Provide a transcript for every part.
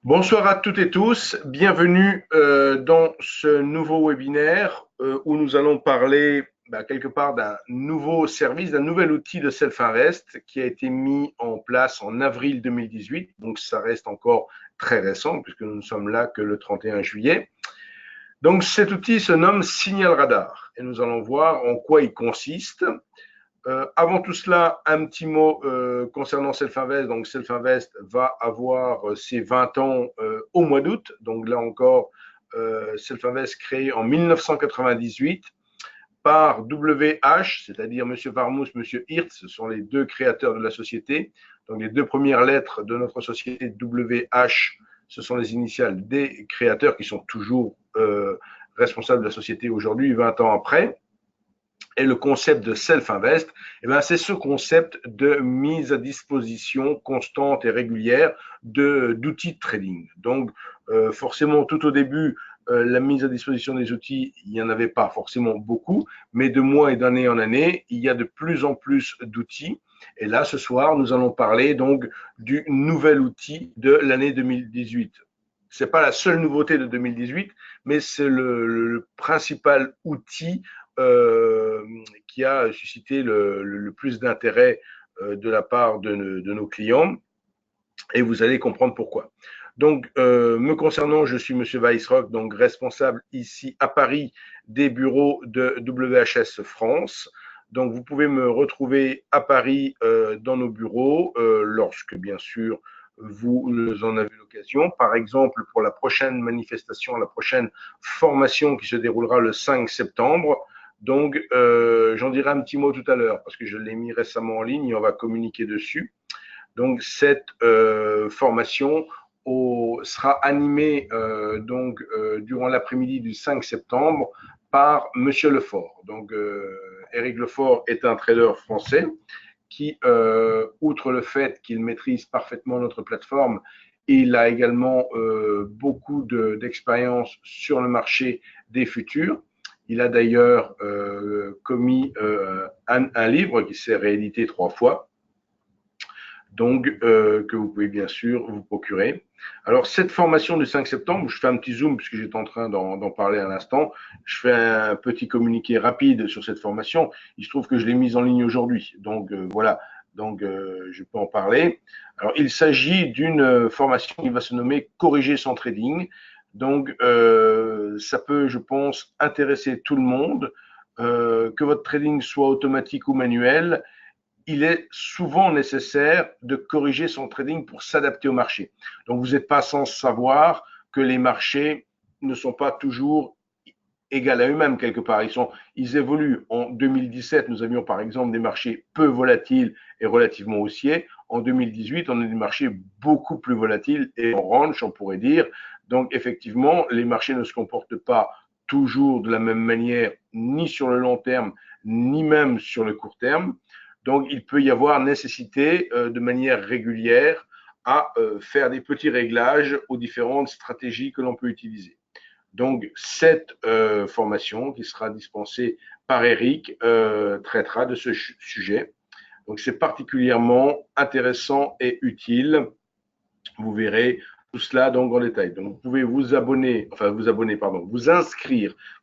Bonsoir à toutes et tous, bienvenue dans ce nouveau webinaire où nous allons parler quelque part d'un nouveau service, d'un nouvel outil de Self-Invest qui a été mis en place en avril 2018, donc ça reste encore très récent puisque nous ne sommes là que le 31 juillet. Donc cet outil se nomme Signal Radar et nous allons voir en quoi il consiste. Avant tout cela, un petit mot concernant Self-Invest. Donc, Self-Invest va avoir ses 20 ans au mois d'août. Donc, là encore, Self-Invest créé en 1998 par WH, c'est-à-dire M. Varmouth, M. Hirtz, ce sont les deux créateurs de la société. Donc, les deux premières lettres de notre société, WH, ce sont les initiales des créateurs qui sont toujours responsables de la société aujourd'hui, 20 ans après. Et le concept de self-invest, c'est ce concept de mise à disposition constante et régulière d'outils de trading. Donc, forcément, tout au début, la mise à disposition des outils, il n'y en avait pas forcément beaucoup, mais de mois et d'année en année, il y a de plus en plus d'outils. Et là, ce soir, nous allons parler donc du nouvel outil de l'année 2018. Ce n'est pas la seule nouveauté de 2018, mais c'est le principal outil euh, qui a suscité le plus d'intérêt de la part de nos clients et vous allez comprendre pourquoi. Donc, me concernant, je suis Monsieur Weissrock, donc responsable ici à Paris des bureaux de WHS France. Donc, vous pouvez me retrouver à Paris dans nos bureaux lorsque, bien sûr, vous en avez l'occasion. Par exemple, pour la prochaine manifestation, la prochaine formation qui se déroulera le 5 septembre. Donc, j'en dirai un petit mot tout à l'heure parce que je l'ai mis récemment en ligne et on va communiquer dessus. Donc cette formation sera animée durant l'après-midi du 5 septembre par Monsieur Lefort. Donc Éric Lefort est un trader français qui, outre le fait qu'il maîtrise parfaitement notre plateforme, il a également beaucoup d'expérience sur le marché des futurs. Il a d'ailleurs commis un livre qui s'est réédité 3 fois, donc que vous pouvez bien sûr vous procurer. Alors cette formation du 5 septembre, je fais un petit zoom puisque j'étais en train d'en parler à l'instant, je fais un petit communiqué rapide sur cette formation, il se trouve que je l'ai mise en ligne aujourd'hui, donc voilà, donc je peux en parler. Alors il s'agit d'une formation qui va se nommer Corriger son trading, donc ça peut, je pense, intéresser tout le monde, que votre trading soit automatique ou manuel, il est souvent nécessaire de corriger son trading pour s'adapter au marché. Donc, vous n'êtes pas sans savoir que les marchés ne sont pas toujours égaux à eux-mêmes quelque part. Ils évoluent. En 2017, nous avions par exemple des marchés peu volatiles et relativement haussiers. En 2018, on a des marchés beaucoup plus volatiles et orange, on pourrait dire. Donc, effectivement, les marchés ne se comportent pas toujours de la même manière, ni sur le long terme, ni même sur le court terme. Donc, il peut y avoir nécessité de manière régulière à faire des petits réglages aux différentes stratégies que l'on peut utiliser. Donc, cette formation qui sera dispensée par Eric traitera de ce sujet. Donc, c'est particulièrement intéressant et utile. Vous verrez tout cela donc en détail. Donc, vous pouvez vous inscrire.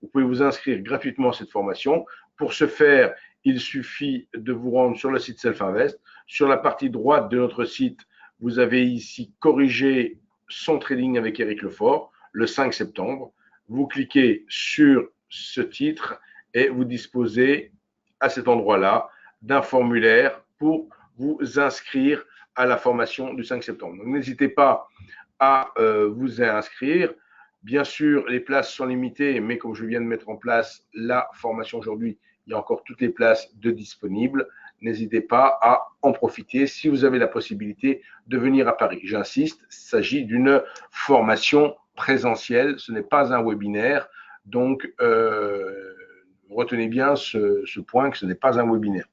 Vous pouvez vous inscrire gratuitement à cette formation. Pour ce faire, il suffit de vous rendre sur le site Self-Invest. Sur la partie droite de notre site, vous avez ici corrigé son trading avec Éric Lefort le 5 septembre. Vous cliquez sur ce titre et vous disposez à cet endroit-là d'un formulaire pour vous inscrire à la formation du 5 septembre. Donc, n'hésitez pas à vous inscrire. Bien sûr, les places sont limitées, mais comme je viens de mettre en place la formation aujourd'hui, il y a encore toutes les places de disponibles. N'hésitez pas à en profiter si vous avez la possibilité de venir à Paris. J'insiste, il s'agit d'une formation présentielle, ce n'est pas un webinaire. Donc, retenez bien ce point, que ce n'est pas un webinaire.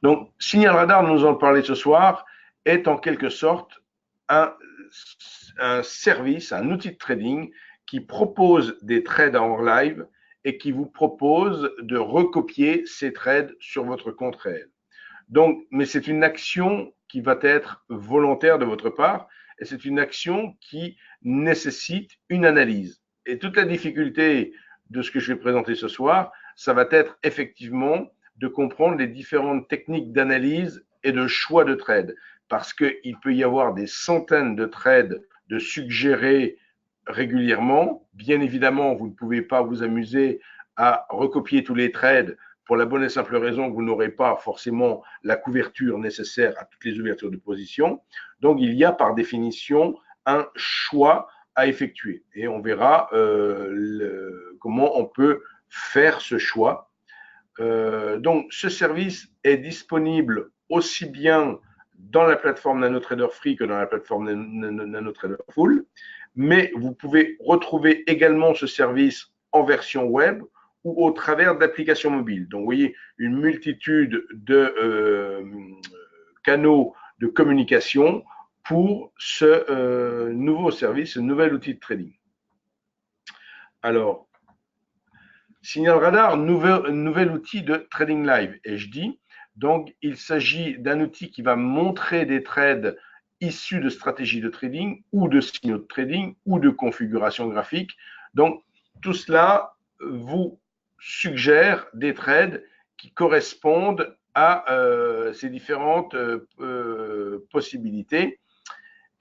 Donc, Signal Radar, nous en parler ce soir, est en quelque sorte un service, un outil de trading qui propose des trades en live et qui vous propose de recopier ces trades sur votre compte réel. Donc, mais c'est une action qui va être volontaire de votre part et c'est une action qui nécessite une analyse. Et toute la difficulté de ce que je vais présenter ce soir, ça va être effectivement de comprendre les différentes techniques d'analyse et de choix de trade, parce qu'il peut y avoir des centaines de trades de suggérés régulièrement. Bien évidemment, vous ne pouvez pas vous amuser à recopier tous les trades pour la bonne et simple raison que vous n'aurez pas forcément la couverture nécessaire à toutes les ouvertures de position. Donc, il y a par définition un choix à effectuer. Et on verra comment on peut faire ce choix. Donc, ce service est disponible aussi bien dans la plateforme NanoTrader Free que dans la plateforme NanoTrader Full. Mais vous pouvez retrouver également ce service en version web ou au travers d'applications mobiles. Donc, vous voyez une multitude de canaux de communication pour ce nouveau service, ce nouvel outil de trading. Alors, Signal Radar, nouvel outil de trading live, et je dis, donc il s'agit d'un outil qui va montrer des trades issus de stratégies de trading ou de signaux de trading ou de configuration graphique. Donc tout cela vous suggère des trades qui correspondent à ces différentes possibilités.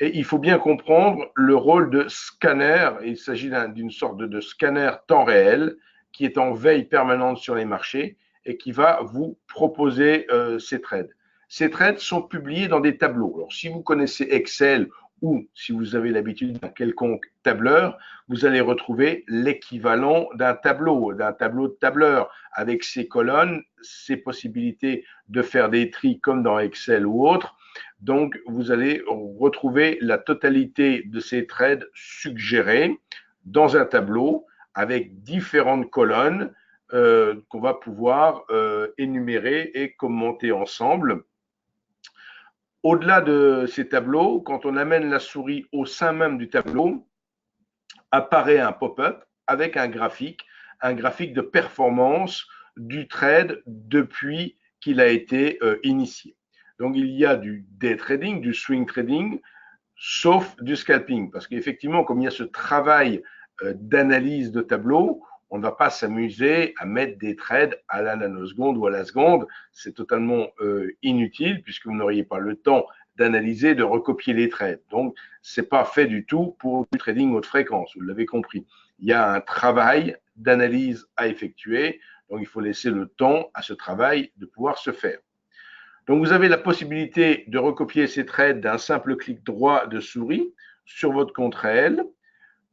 Et il faut bien comprendre le rôle de scanner. Il s'agit d'une sorte de scanner temps réel qui est en veille permanente sur les marchés et qui va vous proposer ces trades. Ces trades sont publiés dans des tableaux. Alors, si vous connaissez Excel ou si vous avez l'habitude d'un quelconque tableur, vous allez retrouver l'équivalent d'un tableau de tableur avec ses colonnes, ses possibilités de faire des tris comme dans Excel ou autre. Donc, vous allez retrouver la totalité de ces trades suggérés dans un tableau avec différentes colonnes qu'on va pouvoir énumérer et commenter ensemble. Au-delà de ces tableaux, quand on amène la souris au sein même du tableau, apparaît un pop-up avec un graphique de performance du trade depuis qu'il a été initié. Donc, il y a du day trading, du swing trading, sauf du scalping, parce qu'effectivement, comme il y a ce travail d'analyse de tableau, on ne va pas s'amuser à mettre des trades à la nanoseconde ou à la seconde. C'est totalement inutile puisque vous n'auriez pas le temps d'analyser, de recopier les trades. Donc, c'est pas fait du tout pour du trading haute fréquence. Vous l'avez compris. Il y a un travail d'analyse à effectuer. Donc, il faut laisser le temps à ce travail de pouvoir se faire. Donc, vous avez la possibilité de recopier ces trades d'un simple clic droit de souris sur votre compte réel.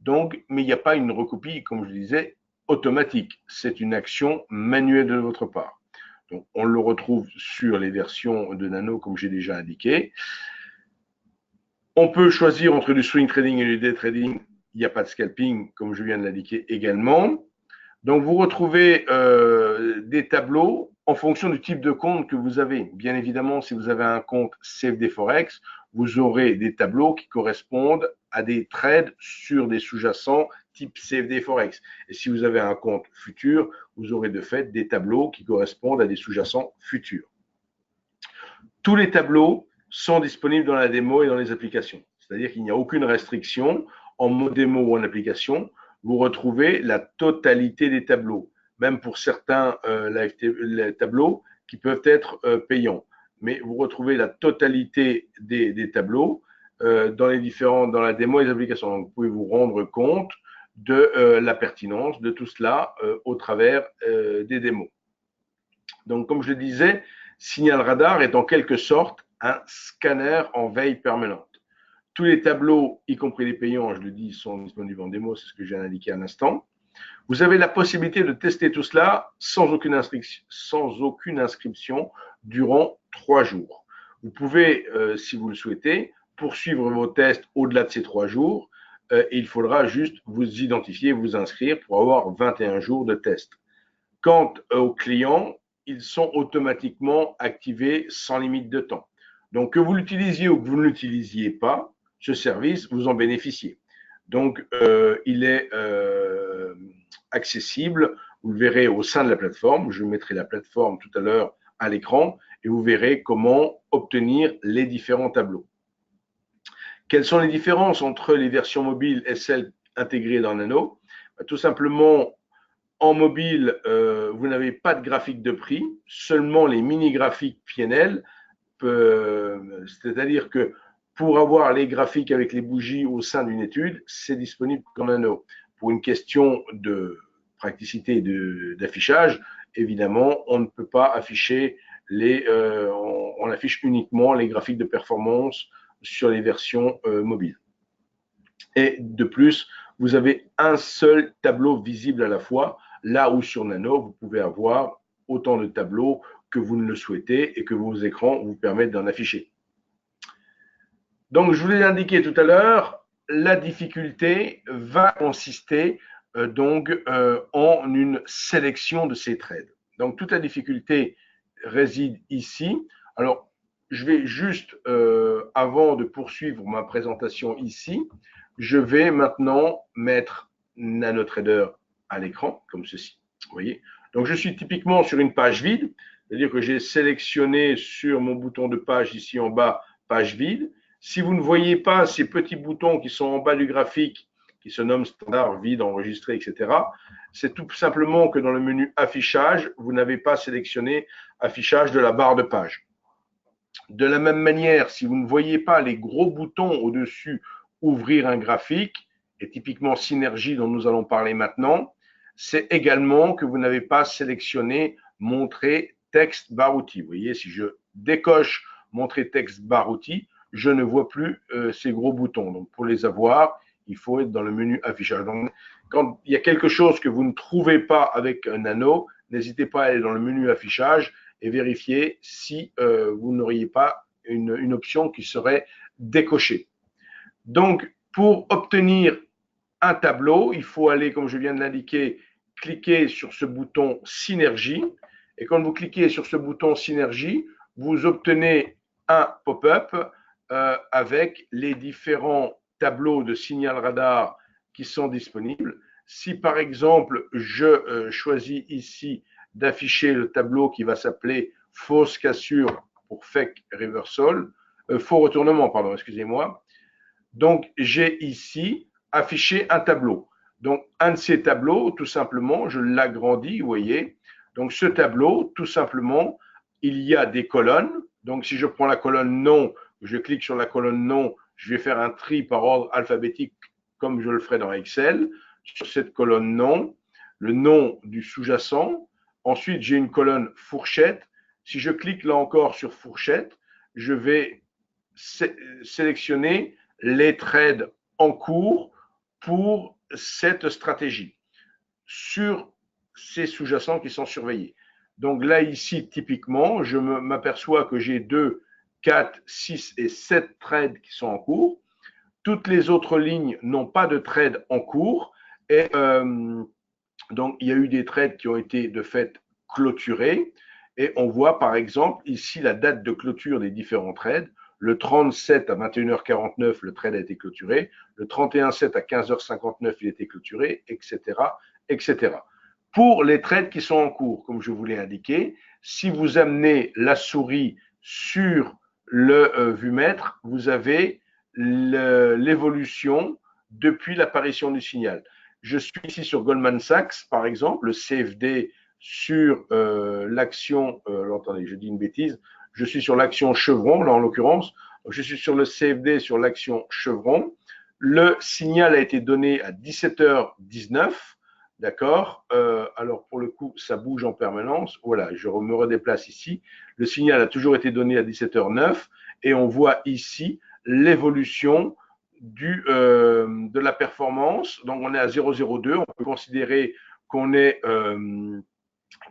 Donc, mais il n'y a pas une recopie, comme je disais, automatique. C'est une action manuelle de votre part. Donc, on le retrouve sur les versions de Nano, comme j'ai déjà indiqué. On peut choisir entre du swing trading et du day trading. Il n'y a pas de scalping, comme je viens de l'indiquer également. Donc, vous retrouvez des tableaux en fonction du type de compte que vous avez. Bien évidemment, si vous avez un compte CFD Forex, vous aurez des tableaux qui correspondent à des trades sur des sous-jacents type CFD Forex. Et si vous avez un compte futur, vous aurez de fait des tableaux qui correspondent à des sous-jacents futurs. Tous les tableaux sont disponibles dans la démo et dans les applications. C'est-à-dire qu'il n'y a aucune restriction en mode démo ou en application. Vous retrouvez la totalité des tableaux, même pour certains les tableaux qui peuvent être payants. Mais vous retrouvez la totalité des tableaux dans la démo et les applications. Donc, vous pouvez vous rendre compte de la pertinence de tout cela au travers des démos. Donc, comme je le disais, Signal Radar est en quelque sorte un scanner en veille permanente. Tous les tableaux, y compris les payants, je le dis, sont disponibles en démo, c'est ce que j'ai indiqué à l'instant. Vous avez la possibilité de tester tout cela sans aucune inscription durant 3 jours. Vous pouvez, si vous le souhaitez, poursuivre vos tests au-delà de ces 3 jours. Et il faudra juste vous identifier, vous inscrire pour avoir 21 jours de test. Quant aux clients, ils sont automatiquement activés sans limite de temps. Donc, que vous l'utilisiez ou que vous ne l'utilisiez pas, ce service, vous en bénéficiez. Donc, il est accessible, vous le verrez au sein de la plateforme. Je mettrai la plateforme tout à l'heure à l'écran et vous verrez comment obtenir les différents tableaux. Quelles sont les différences entre les versions mobiles et celles intégrées dans Nano? Tout simplement, en mobile, vous n'avez pas de graphique de prix, seulement les mini-graphiques PNL, c'est-à-dire que pour avoir les graphiques avec les bougies au sein d'une étude, c'est disponible qu'en Nano. Pour une question de praticité d'affichage, évidemment, on ne peut pas afficher on affiche uniquement les graphiques de performance sur les versions mobiles. Et de plus, vous avez un seul tableau visible à la fois, là où sur Nano, vous pouvez avoir autant de tableaux que vous ne le souhaitez et que vos écrans vous permettent d'en afficher. Donc, je vous l'ai indiqué tout à l'heure, la difficulté va consister en une sélection de ces trades. Donc, toute la difficulté réside ici. Alors, je vais juste, avant de poursuivre ma présentation ici, je vais maintenant mettre NanoTrader à l'écran, comme ceci. Vous voyez? Donc, je suis typiquement sur une page vide, c'est-à-dire que j'ai sélectionné sur mon bouton de page ici en bas, page vide. Si vous ne voyez pas ces petits boutons qui sont en bas du graphique, qui se nomment standard, vide, enregistré, etc., c'est tout simplement que dans le menu affichage, vous n'avez pas sélectionné affichage de la barre de page. De la même manière, si vous ne voyez pas les gros boutons au-dessus, ouvrir un graphique, et typiquement Synergie dont nous allons parler maintenant, c'est également que vous n'avez pas sélectionné montrer texte barre outil. Vous voyez, si je décoche montrer texte barre outil, je ne vois plus ces gros boutons. Donc, pour les avoir, il faut être dans le menu affichage. Donc, quand il y a quelque chose que vous ne trouvez pas avec un Nano, n'hésitez pas à aller dans le menu affichage et vérifier si vous n'auriez pas une option qui serait décochée. Donc, pour obtenir un tableau, il faut aller, comme je viens de l'indiquer, cliquer sur ce bouton Synergie. Et quand vous cliquez sur ce bouton Synergie, vous obtenez un pop-up avec les différents tableaux de signal radar qui sont disponibles. Si par exemple, je choisis ici d'afficher le tableau qui va s'appeler fausse cassure pour fake reversal, faux retournement, pardon, excusez-moi. Donc, j'ai ici affiché un tableau. Donc, un de ces tableaux, tout simplement, je l'agrandis, vous voyez. Donc, ce tableau, tout simplement, il y a des colonnes. Donc, si je prends la colonne non, je clique sur la colonne non, je vais faire un tri par ordre alphabétique comme je le ferai dans Excel. Sur cette colonne non, le nom du sous-jacent. Ensuite, j'ai une colonne fourchette. Si je clique là encore sur fourchette, je vais sélectionner les trades en cours pour cette stratégie sur ces sous-jacents qui sont surveillés. Donc là, ici, typiquement, je m'aperçois que j'ai 2, 4, 6 et 7 trades qui sont en cours. Toutes les autres lignes n'ont pas de trades en cours. Et donc, il y a eu des trades qui ont été de fait clôturés. Et on voit par exemple ici la date de clôture des différents trades. Le 37 à 21h49, le trade a été clôturé. Le 31-7 à 15h59, il a été clôturé, etc., etc. Pour les trades qui sont en cours, comme je vous l'ai indiqué, si vous amenez la souris sur le vumètre, vous avez l'évolution depuis l'apparition du signal. Je suis ici sur Goldman Sachs, par exemple, le CFD sur l'action, attendez, je dis une bêtise, je suis sur l'action Chevron, là en l'occurrence, je suis sur le CFD sur l'action Chevron. Le signal a été donné à 17h19, d'accord. Alors pour le coup, ça bouge en permanence. Voilà, je me redéplace ici. Le signal a toujours été donné à 17h09 et on voit ici l'évolution de la performance. Donc on est à 0,02. On peut considérer qu'on est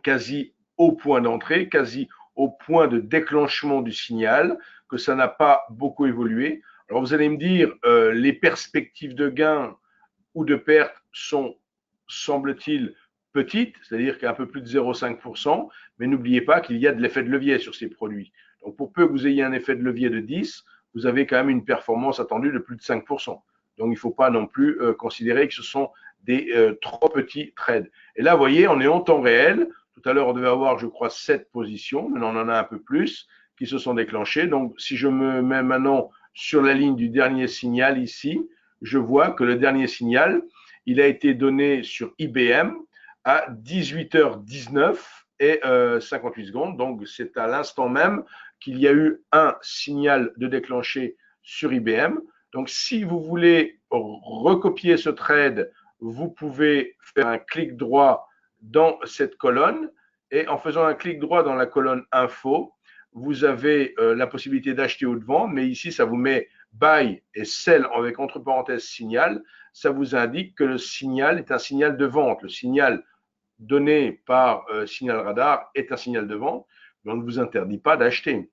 quasi au point d'entrée, quasi au point de déclenchement du signal, que ça n'a pas beaucoup évolué. Alors vous allez me dire, les perspectives de gain ou de perte sont, semble-t-il, petites, c'est-à-dire qu'un peu plus de 0,5%, mais n'oubliez pas qu'il y a de l'effet de levier sur ces produits. Donc pour peu que vous ayez un effet de levier de 10, vous avez quand même une performance attendue de plus de 5%. Donc il ne faut pas non plus considérer que ce sont des trop petits trades. Et là, vous voyez, on est en temps réel. Tout à l'heure, on devait avoir, je crois, 7 positions. Maintenant, on en a un peu plus qui se sont déclenchées. Donc, si je me mets maintenant sur la ligne du dernier signal ici, je vois que le dernier signal, il a été donné sur IBM à 18h19 et 58 secondes. Donc, c'est à l'instant même qu'il y a eu un signal de déclenché sur IBM. Donc, si vous voulez recopier ce trade, vous pouvez faire un clic droit dans cette colonne et en faisant un clic droit dans la colonne info, vous avez la possibilité d'acheter ou de vendre, mais ici, ça vous met buy et sell avec entre parenthèses signal. Ça vous indique que le signal est un signal de vente. Le signal donné par signal radar est un signal de vente, mais on ne vous interdit pas d'acheter.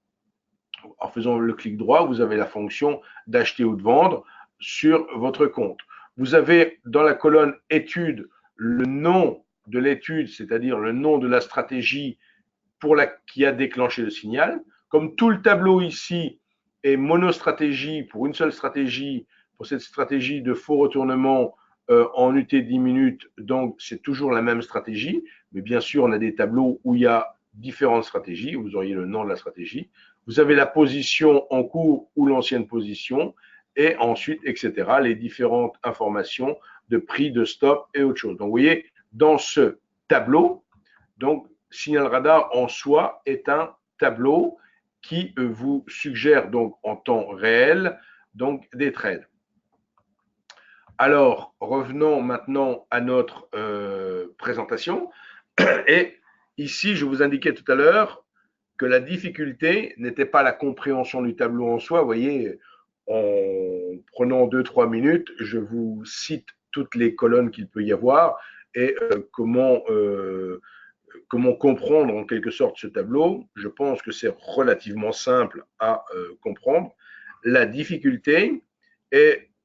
En faisant le clic droit, vous avez la fonction d'acheter ou de vendre sur votre compte. Vous avez dans la colonne études le nom de l'étude, c'est-à-dire le nom de la stratégie qui a déclenché le signal. Comme tout le tableau ici est monostratégie pour une seule stratégie, pour cette stratégie de faux retournement en UT 10 minutes, donc c'est toujours la même stratégie, mais bien sûr on a des tableaux où il y a différentes stratégies, vous auriez le nom de la stratégie, vous avez la position en cours ou l'ancienne position, et ensuite, etc., les différentes informations de prix, de stop et autre chose. Donc vous voyez, dans ce tableau, donc Signal Radar en soi est un tableau qui vous suggère donc en temps réel donc des trades. Alors, revenons maintenant à notre présentation. Et ici, je vous indiquais tout à l'heure que la difficulté n'était pas la compréhension du tableau en soi. Vous voyez, en prenant 2-3 minutes, je vous cite toutes les colonnes qu'il peut y avoir et comment comprendre en quelque sorte ce tableau. Je pense que c'est relativement simple à comprendre. La difficulté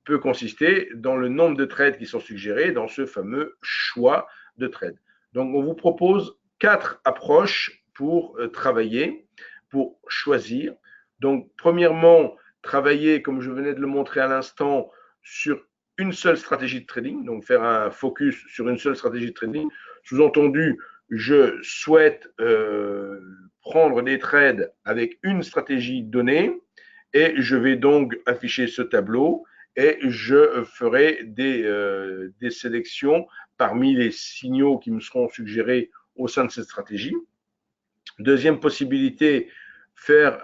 peut consister dans le nombre de trades qui sont suggérés dans ce fameux choix de trades. Donc, on vous propose 4 approches pour travailler, pour choisir. Donc, premièrement, travailler, comme je venais de le montrer à l'instant, sur une seule stratégie de trading, donc faire un focus sur une seule stratégie de trading. Sous-entendu, je souhaite prendre des trades avec une stratégie donnée et je vais donc afficher ce tableau et je ferai des sélections parmi les signaux qui me seront suggérés au sein de cette stratégie. Deuxième possibilité, faire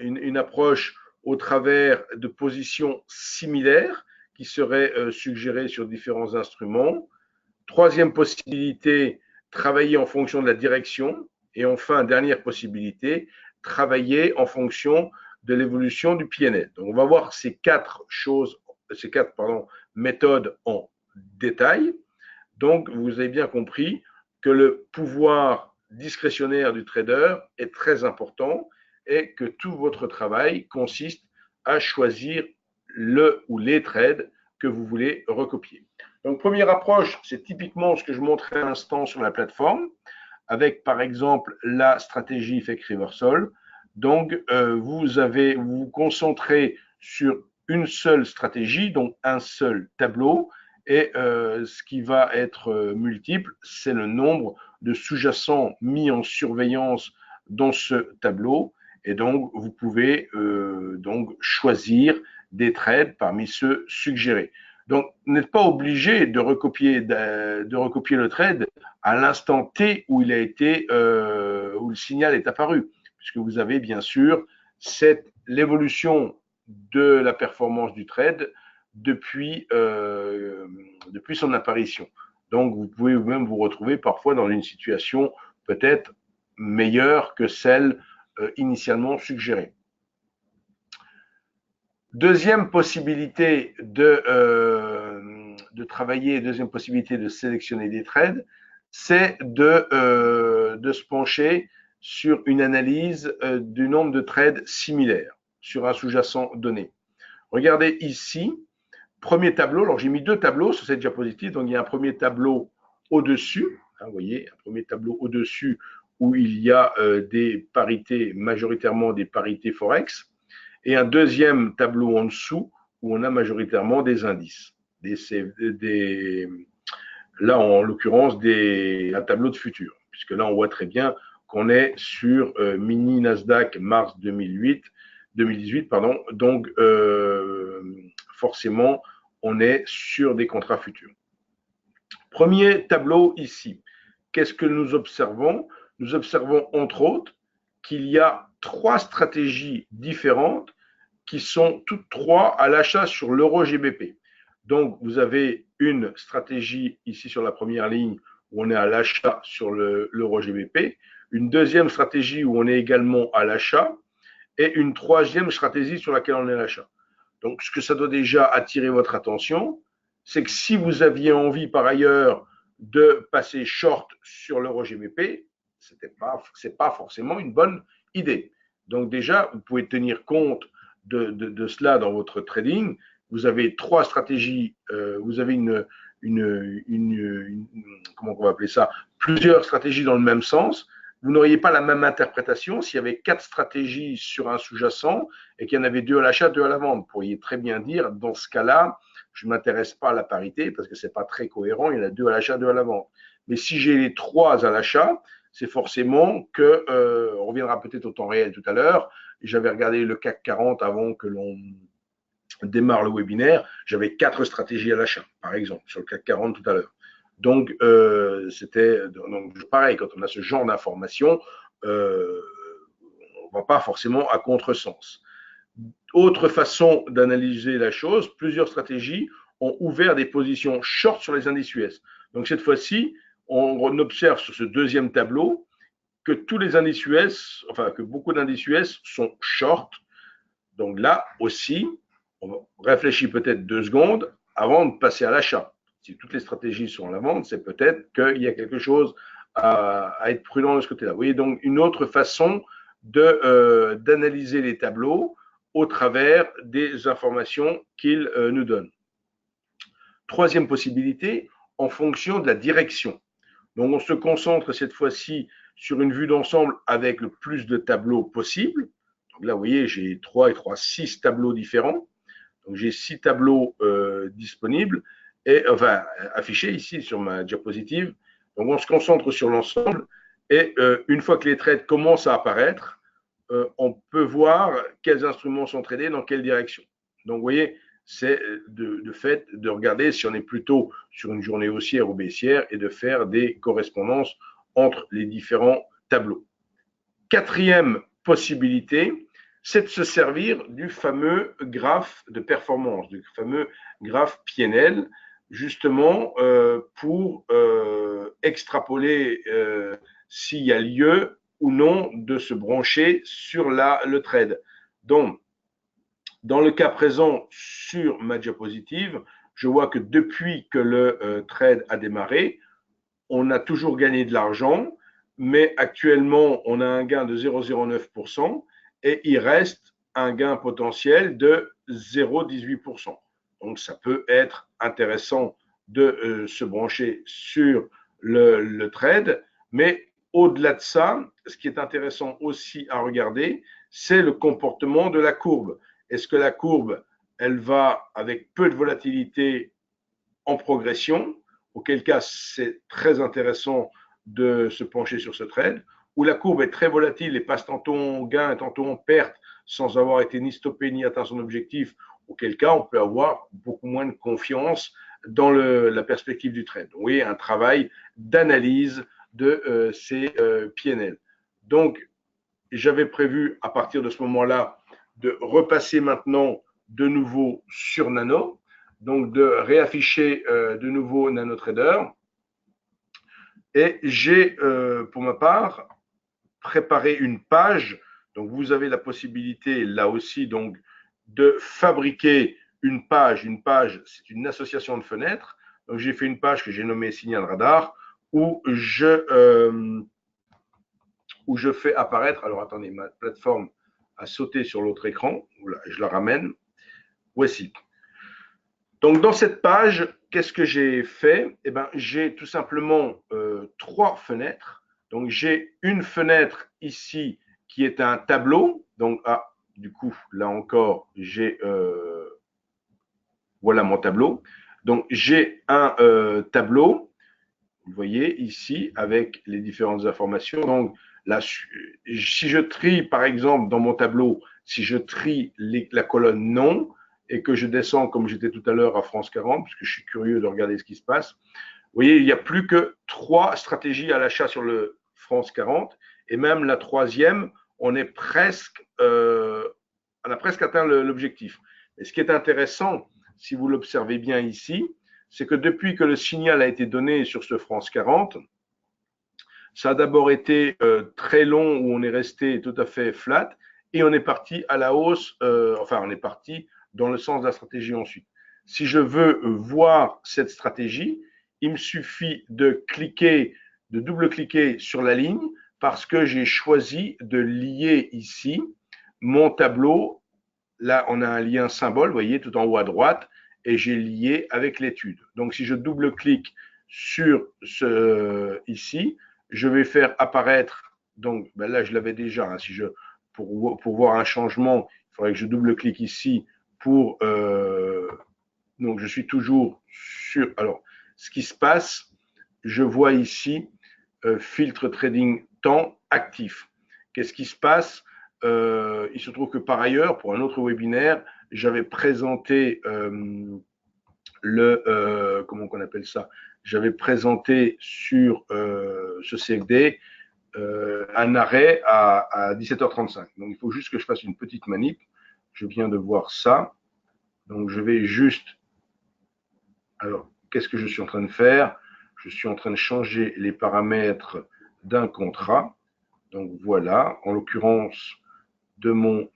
une approche au travers de positions similaires qui seraient suggérées sur différents instruments. Troisième possibilité, travailler en fonction de la direction. Et enfin, dernière possibilité, travailler en fonction de l'évolution du PNL. Donc, on va voir ces quatre méthodes en détail. Donc, vous avez bien compris que le pouvoir discrétionnaire du trader est très important et que tout votre travail consiste à choisir le ou les trades que vous voulez recopier. Donc, première approche, c'est typiquement ce que je montrais à l'instant sur la plateforme, avec par exemple la stratégie Fake Reversal. Donc, vous vous concentrez sur une seule stratégie, donc un seul tableau, et ce qui va être multiple, c'est le nombre de sous-jacents mis en surveillance dans ce tableau. Et donc, vous pouvez donc choisir des trades parmi ceux suggérés. Donc, vous n'êtes pas obligé de recopier le trade à l'instant T où il a été, où le signal est apparu, puisque vous avez bien sûr l'évolution de la performance du trade depuis son apparition. Donc, vous pouvez même vous retrouver parfois dans une situation peut-être meilleure que celle initialement suggérée. Deuxième possibilité de travailler, deuxième possibilité de sélectionner des trades, c'est de se pencher sur une analyse du nombre de trades similaires sur un sous-jacent donné. Regardez ici, premier tableau. Alors, j'ai mis deux tableaux sur cette diapositive. Donc, il y a un premier tableau au-dessus. Hein, vous voyez, un premier tableau au-dessus où il y a des parités, majoritairement des parités Forex. Et un deuxième tableau en dessous où on a majoritairement des indices. Là, en l'occurrence, un tableau de futur. Puisque là, on voit très bien qu'on est sur mini Nasdaq mars 2008, 2018, pardon. Donc, forcément, on est sur des contrats futurs. Premier tableau ici. Qu'est-ce que nous observons? Nous observons entre autres qu'il y a 3 stratégies différentes qui sont toutes 3 à l'achat sur l'euro GBP. Donc, vous avez une stratégie ici sur la première ligne où on est à l'achat sur l'euro GBP, une deuxième stratégie où on est également à l'achat et une troisième stratégie sur laquelle on est à l'achat. Donc, ce que ça doit déjà attirer votre attention, c'est que si vous aviez envie par ailleurs de passer short sur l'euro GBP, ce n'est pas forcément une bonne idée. Donc déjà, vous pouvez tenir compte de cela dans votre trading. Vous avez 3 stratégies, vous avez comment on va appeler ça, plusieurs stratégies dans le même sens. Vous n'auriez pas la même interprétation s'il y avait 4 stratégies sur un sous-jacent et qu'il y en avait 2 à l'achat, 2 à la vente. Vous pourriez très bien dire, dans ce cas-là, je ne m'intéresse pas à la parité parce que ce n'est pas très cohérent, il y en a 2 à l'achat, 2 à la vente. Mais si j'ai les 3 à l'achat, c'est forcément que, on reviendra peut-être au temps réel tout à l'heure, j'avais regardé le CAC 40 avant que l'on démarre le webinaire, j'avais 4 stratégies à l'achat, par exemple, sur le CAC 40 tout à l'heure. Donc, c'était pareil, quand on a ce genre d'informations, on ne va pas forcément à contresens. Autre façon d'analyser la chose, plusieurs stratégies ont ouvert des positions short sur les indices US. Donc, cette fois-ci, on observe sur ce deuxième tableau que tous les indices US, enfin, que beaucoup d'indices US sont short. Donc là aussi, on réfléchit peut-être 2 secondes avant de passer à l'achat. Si toutes les stratégies sont à la vente, c'est peut-être qu'il y a quelque chose à être prudent de ce côté-là. Vous voyez, donc une autre façon d'analyser les tableaux au travers des informations qu'ils nous donnent. Troisième possibilité, en fonction de la direction. Donc, on se concentre cette fois-ci sur une vue d'ensemble avec le plus de tableaux possible. Donc là, vous voyez, j'ai 3 et 3, 6 tableaux différents. Donc, j'ai 6 tableaux disponibles et enfin affichés ici sur ma diapositive. Donc, on se concentre sur l'ensemble et une fois que les trades commencent à apparaître, on peut voir quels instruments sont tradés, dans quelle direction. Donc, vous voyez, c'est de fait de regarder si on est plutôt sur une journée haussière ou baissière et de faire des correspondances entre les différents tableaux. Quatrième possibilité, c'est de se servir du fameux graphe de performance, du fameux graphe PNL, justement pour extrapoler s'il y a lieu ou non de se brancher sur le trade. Donc, dans le cas présent, sur ma diapositive, je vois que depuis que le trade a démarré, on a toujours gagné de l'argent, mais actuellement, on a un gain de 0,09% et il reste un gain potentiel de 0,18%. Donc, ça peut être intéressant de se brancher sur le trade, mais au-delà de ça, ce qui est intéressant aussi à regarder, c'est le comportement de la courbe. Est-ce que la courbe, elle va avec peu de volatilité en progression, auquel cas c'est très intéressant de se pencher sur ce trade, où la courbe est très volatile et passe tantôt en gain, tantôt en perte, sans avoir été ni stoppé ni atteint son objectif, auquel cas on peut avoir beaucoup moins de confiance dans la perspective du trade. Donc, vous voyez, un travail d'analyse de ces PNL. Donc, j'avais prévu à partir de ce moment-là de repasser maintenant de nouveau sur Nano, donc de réafficher de nouveau NanoTrader. Et j'ai, pour ma part, préparé une page. Donc, vous avez la possibilité, là aussi, donc, de fabriquer une page. Une page, c'est une association de fenêtres. Donc, j'ai fait une page que j'ai nommée Signal Radar, où je fais apparaître. Alors, attendez, ma plateforme a sauté sur l'autre écran. Voilà, je la ramène. Voici. Donc, dans cette page, qu'est-ce que j'ai fait? Eh ben, j'ai tout simplement 3 fenêtres. Donc, j'ai une fenêtre ici qui est un tableau. Donc, du coup, là encore, j'ai voilà mon tableau. Donc, j'ai un tableau, vous voyez ici, avec les différentes informations. Donc, là, si je trie, par exemple, dans mon tableau Si je trie la colonne non et que je descends comme j'étais tout à l'heure à France 40, puisque je suis curieux de regarder ce qui se passe, vous voyez, il n'y a plus que 3 stratégies à l'achat sur le France 40 et même la troisième, on a presque atteint l'objectif. Et ce qui est intéressant, si vous l'observez bien ici, c'est que depuis que le signal a été donné sur ce France 40, ça a d'abord été très long où on est resté tout à fait flat et on est parti à la hausse, enfin on est parti dans le sens de la stratégie ensuite. Si je veux voir cette stratégie, il me suffit de cliquer, de double-cliquer sur la ligne parce que j'ai choisi de lier ici mon tableau. Là, on a un lien symbole, vous voyez, tout en haut à droite, et j'ai lié avec l'étude. Donc, si je double-clique sur ici, je vais faire apparaître, donc ben là, je l'avais déjà, hein, pour voir un changement, il faudrait que je double-clique ici pour, donc je suis toujours sur, alors, ce qui se passe, je vois ici, filtre trading temps actif. Qu'est-ce qui se passe? Il se trouve que par ailleurs, pour un autre webinaire, j'avais présenté comment on appelle ça? J'avais présenté sur ce CFD un arrêt à 17h35. Donc, il faut juste que je fasse une petite manip. Je viens de voir ça. Donc, je vais juste. Alors, qu'est-ce que je suis en train de faire? Je suis en train de changer les paramètres d'un contrat. Donc, voilà. En l'occurrence, de mon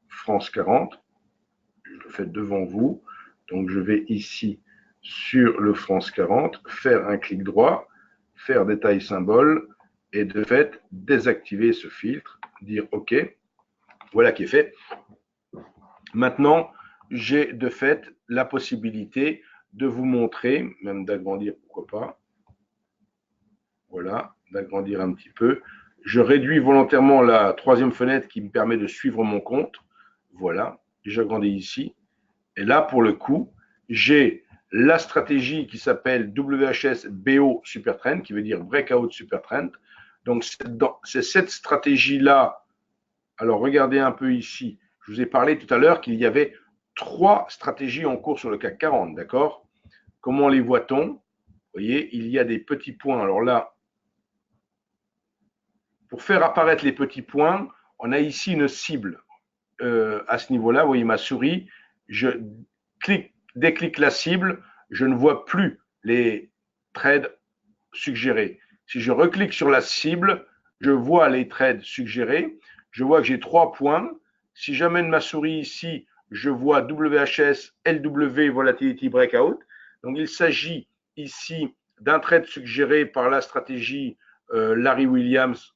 France 40. Je le fais devant vous. Donc, je vais ici sur le France 40, faire un clic droit, faire détail symbole et de fait désactiver ce filtre, dire OK. Voilà qui est fait. Maintenant, j'ai de fait la possibilité de vous montrer, même d'agrandir, pourquoi pas. Voilà, d'agrandir un petit peu. Je réduis volontairement la troisième fenêtre qui me permet de suivre mon compte. Voilà, j'agrandis ici. Et là, pour le coup, j'ai la stratégie qui s'appelle WHS BO Supertrend, qui veut dire Breakout Supertrend. Donc, c'est cette stratégie-là. Alors, regardez un peu ici. Je vous ai parlé tout à l'heure qu'il y avait 3 stratégies en cours sur le CAC 40, d'accord? Comment les voit-on? Vous voyez, il y a des petits points. Alors là, pour faire apparaître les petits points, on a ici une cible. À ce niveau-là, vous voyez ma souris, je déclique la cible, je ne vois plus les trades suggérés. Si je reclique sur la cible, je vois les trades suggérés, je vois que j'ai 3 points. Si j'amène ma souris ici, je vois WHS, LW, Volatility Breakout. Donc, il s'agit ici d'un trade suggéré par la stratégie Larry Williams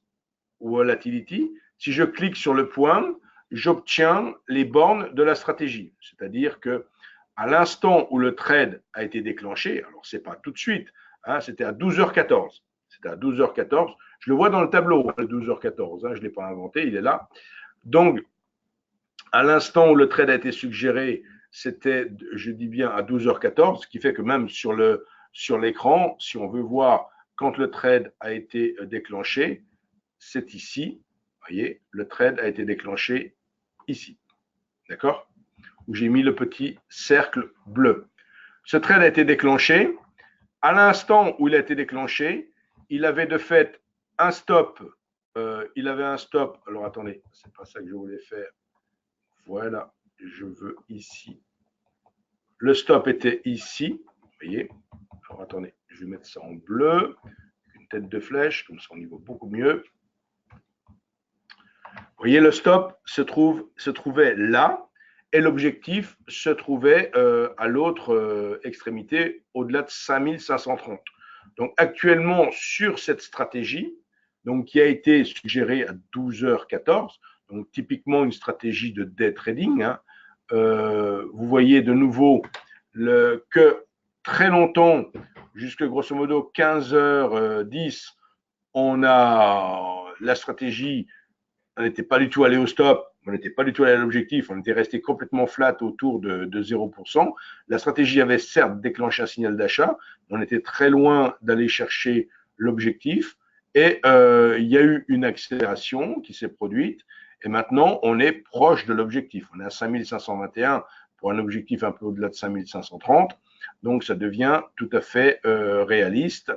Volatility. Si je clique sur le point, j'obtiens les bornes de la stratégie. C'est-à-dire que à l'instant où le trade a été déclenché, alors ce n'est pas tout de suite, hein, c'était à 12h14. C'était à 12h14. Je le vois dans le tableau, le 12h14, hein, je ne l'ai pas inventé, il est là. Donc, à l'instant où le trade a été suggéré, c'était, je dis bien, à 12h14, ce qui fait que même sur l'écran, si on veut voir quand le trade a été déclenché, c'est ici. Vous voyez, le trade a été déclenché ici. D'accord? Où j'ai mis le petit cercle bleu. Ce trade a été déclenché. À l'instant où il a été déclenché, il avait de fait un stop. Il avait un stop. Alors attendez, c'est pas ça que je voulais faire. Voilà, je veux ici. Le stop était ici. Vous voyez? Alors attendez, je vais mettre ça en bleu. Une tête de flèche, comme ça on y voit beaucoup mieux. Vous voyez, le stop se trouvait là et l'objectif se trouvait à l'autre extrémité, au-delà de 5530. Donc actuellement, sur cette stratégie, donc, qui a été suggérée à 12h14, donc typiquement une stratégie de day trading, hein, vous voyez de nouveau que très longtemps, jusque grosso modo 15h10, on a la stratégie. On n'était pas du tout allé au stop, on n'était pas du tout allé à l'objectif, on était resté complètement flat autour de 0%. La stratégie avait certes déclenché un signal d'achat, on était très loin d'aller chercher l'objectif et il y a eu une accélération qui s'est produite Et maintenant, on est proche de l'objectif. On est à 5521 pour un objectif un peu au-delà de 5530. Donc, ça devient tout à fait réaliste.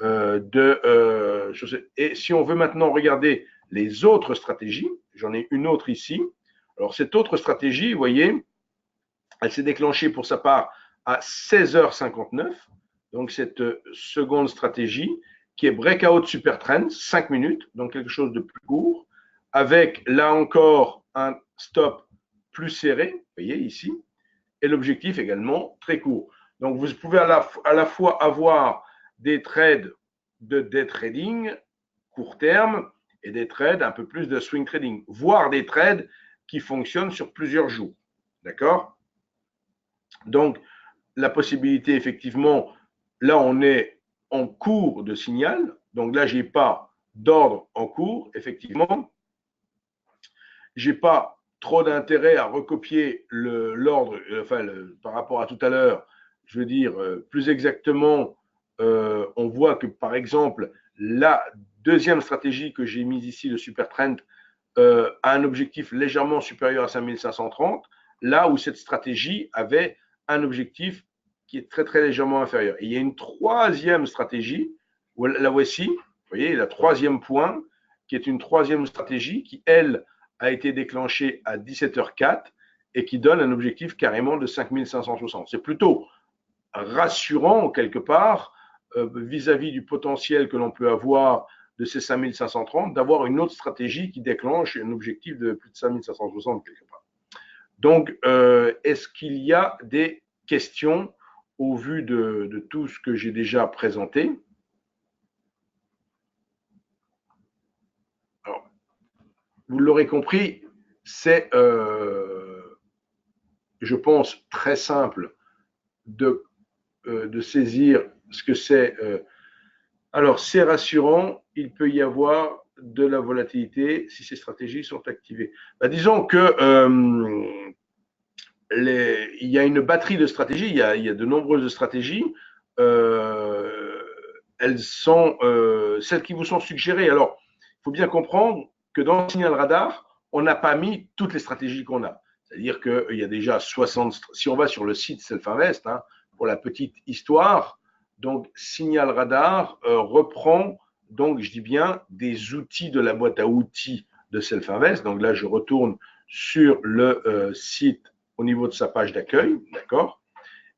Et si on veut maintenant regarder les autres stratégies, j'en ai une autre ici. Alors, cette autre stratégie, vous voyez, elle s'est déclenchée pour sa part à 16h59. Donc, cette seconde stratégie qui est breakout super trend, 5 minutes, donc quelque chose de plus court, avec là encore un stop plus serré, vous voyez ici, et l'objectif également très court. Donc, vous pouvez à la fois avoir des trades de day trading court terme et des trades un peu plus de swing trading, voire des trades qui fonctionnent sur plusieurs jours. D'accord? Donc, la possibilité, effectivement, là, on est en cours de signal. Donc là, je n'ai pas d'ordre en cours, effectivement. Je n'ai pas trop d'intérêt à recopier l'ordre, par rapport à tout à l'heure. Je veux dire, plus exactement, on voit que, par exemple, la deuxième stratégie que j'ai mise ici, le super trend, a un objectif légèrement supérieur à 5530, là où cette stratégie avait un objectif qui est très, très légèrement inférieur. Et il y a une troisième stratégie, la voici, vous voyez, le troisième point, qui est une troisième stratégie qui, elle, a été déclenchée à 17h04 et qui donne un objectif carrément de 5560. C'est plutôt rassurant, quelque part, vis-à-vis du potentiel que l'on peut avoir de ces 5530, d'avoir une autre stratégie qui déclenche un objectif de plus de 5560 quelque part. Donc, est-ce qu'il y a des questions au vu de tout ce que j'ai déjà présenté? Alors, vous l'aurez compris, c'est, je pense, très simple de saisir ce que c'est. Alors, c'est rassurant, il peut y avoir de la volatilité si ces stratégies sont activées. Disons que il y a une batterie de stratégies, il y a de nombreuses stratégies. Elles sont celles qui vous sont suggérées. Alors, il faut bien comprendre que dans le signal radar, on n'a pas mis toutes les stratégies qu'on a. C'est-à-dire qu'il y a déjà 60, si on va sur le site Self-Invest, hein, pour la petite histoire, donc Signal Radar reprend, donc je dis bien, des outils de la boîte à outils de Self-Invest. Donc là, je retourne sur le site au niveau de sa page d'accueil, d'accord?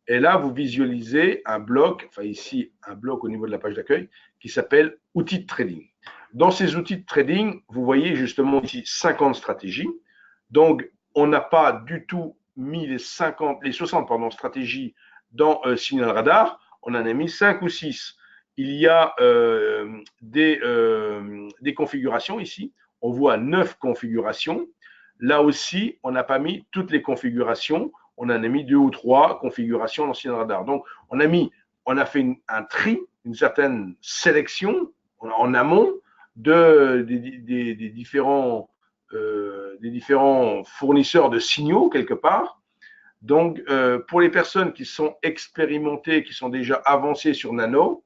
Et là, vous visualisez un bloc, enfin ici, un bloc au niveau de la page d'accueil qui s'appelle outils de trading. Dans ces outils de trading, vous voyez justement ici 50 stratégies. Donc, on n'a pas du tout mis les 60 stratégies dans Signal Radar. On en a mis 5 ou 6. Il y a des configurations ici. On voit 9 configurations. Là aussi, on n'a pas mis toutes les configurations. On en a mis 2 ou 3 configurations dans Signal Radar. Donc, on a fait un tri, une certaine sélection en amont des différents fournisseurs de signaux quelque part. Donc, pour les personnes qui sont expérimentées, qui sont déjà avancées sur Nano,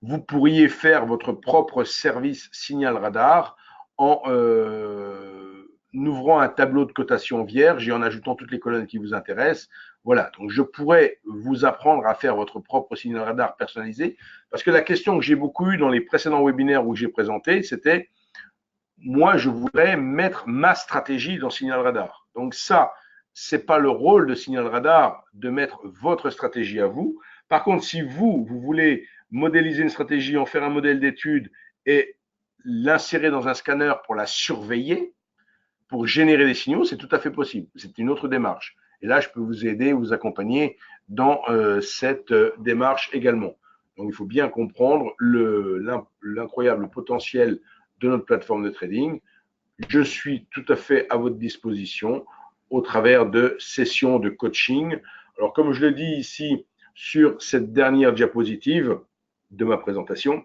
vous pourriez faire votre propre service signal radar en ouvrant un tableau de cotation vierge et en ajoutant toutes les colonnes qui vous intéressent. Voilà, donc je pourrais vous apprendre à faire votre propre signal radar personnalisé, parce que la question que j'ai beaucoup eue dans les précédents webinaires où j'ai présenté, c'était moi, je voudrais mettre ma stratégie dans Signal Radar. Donc ça, c'est pas le rôle de Signal Radar de mettre votre stratégie à vous. Par contre, si vous voulez modéliser une stratégie, en faire un modèle d'étude et l'insérer dans un scanner pour la surveiller, pour générer des signaux, c'est tout à fait possible. C'est une autre démarche. Et là, je peux vous aider, vous accompagner dans cette démarche également. Donc, il faut bien comprendre l'incroyable potentiel de notre plateforme de trading. Je suis tout à fait à votre disposition au travers de sessions de coaching. Alors, comme je le dis ici sur cette dernière diapositive de ma présentation,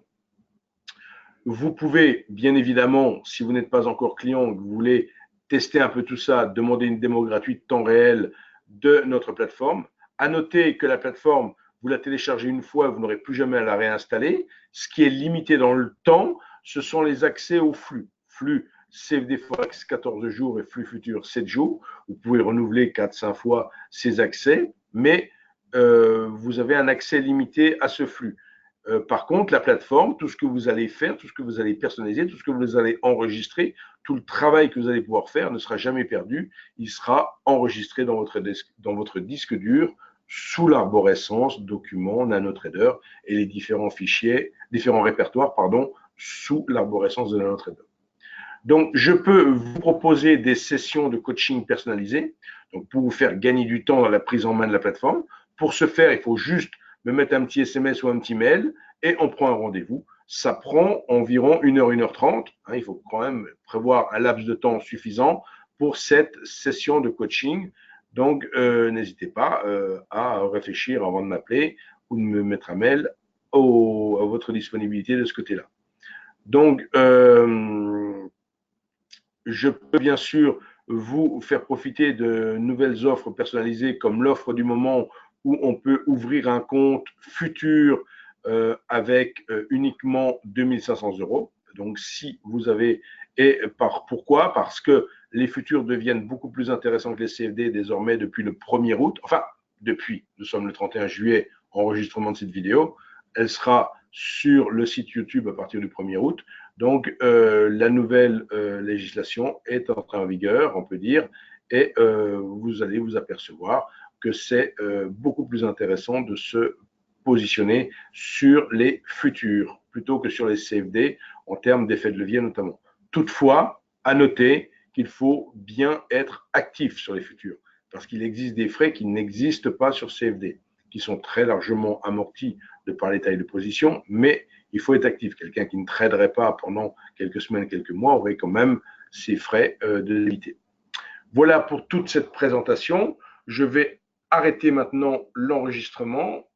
vous pouvez, bien évidemment, si vous n'êtes pas encore client, que vous voulez tester un peu tout ça, demander une démo gratuite temps réel de notre plateforme. À noter que la plateforme, vous la téléchargez une fois, vous n'aurez plus jamais à la réinstaller. Ce qui est limité dans le temps, ce sont les accès au flux CFD Forex 14 jours et flux futur 7 jours. Vous pouvez renouveler 4-5 fois ces accès, mais vous avez un accès limité à ce flux. Par contre, la plateforme, tout ce que vous allez faire, tout ce que vous allez personnaliser, tout ce que vous allez enregistrer, tout le travail que vous allez pouvoir faire ne sera jamais perdu. Il sera enregistré dans votre disque dur sous l'arborescence, documents, NanoTrader et les différents fichiers, différents répertoires, pardon, sous l'arborescence de NanoTrader. Donc, je peux vous proposer des sessions de coaching personnalisées, donc pour vous faire gagner du temps dans la prise en main de la plateforme. Pour ce faire, il faut juste me mettre un petit SMS ou un petit mail et on prend un rendez-vous. Ça prend environ 1h, 1h30. Il faut quand même prévoir un laps de temps suffisant pour cette session de coaching. Donc, n'hésitez pas à réfléchir avant de m'appeler ou de me mettre un mail à votre disponibilité de ce côté-là. Donc, je peux bien sûr vous faire profiter de nouvelles offres personnalisées comme l'offre du moment où on peut ouvrir un compte futur avec uniquement 2500 €. Donc, si vous avez, pourquoi? Parce que les futurs deviennent beaucoup plus intéressants que les CFD désormais depuis le 1er août. Enfin, nous sommes le 31 juillet, enregistrement de cette vidéo. Elle sera sur le site YouTube à partir du 1er août. Donc, la nouvelle législation est entrée en vigueur, on peut dire, et vous allez vous apercevoir que c'est beaucoup plus intéressant de se positionner sur les futurs plutôt que sur les CFD en termes d'effet de levier notamment. Toutefois, à noter qu'il faut bien être actif sur les futurs parce qu'il existe des frais qui n'existent pas sur CFD, qui sont très largement amortis de par les tailles de position, mais il faut être actif. Quelqu'un qui ne traderait pas pendant quelques semaines, quelques mois aurait quand même ses frais de limité. Voilà pour toute cette présentation. Je vais arrêter maintenant l'enregistrement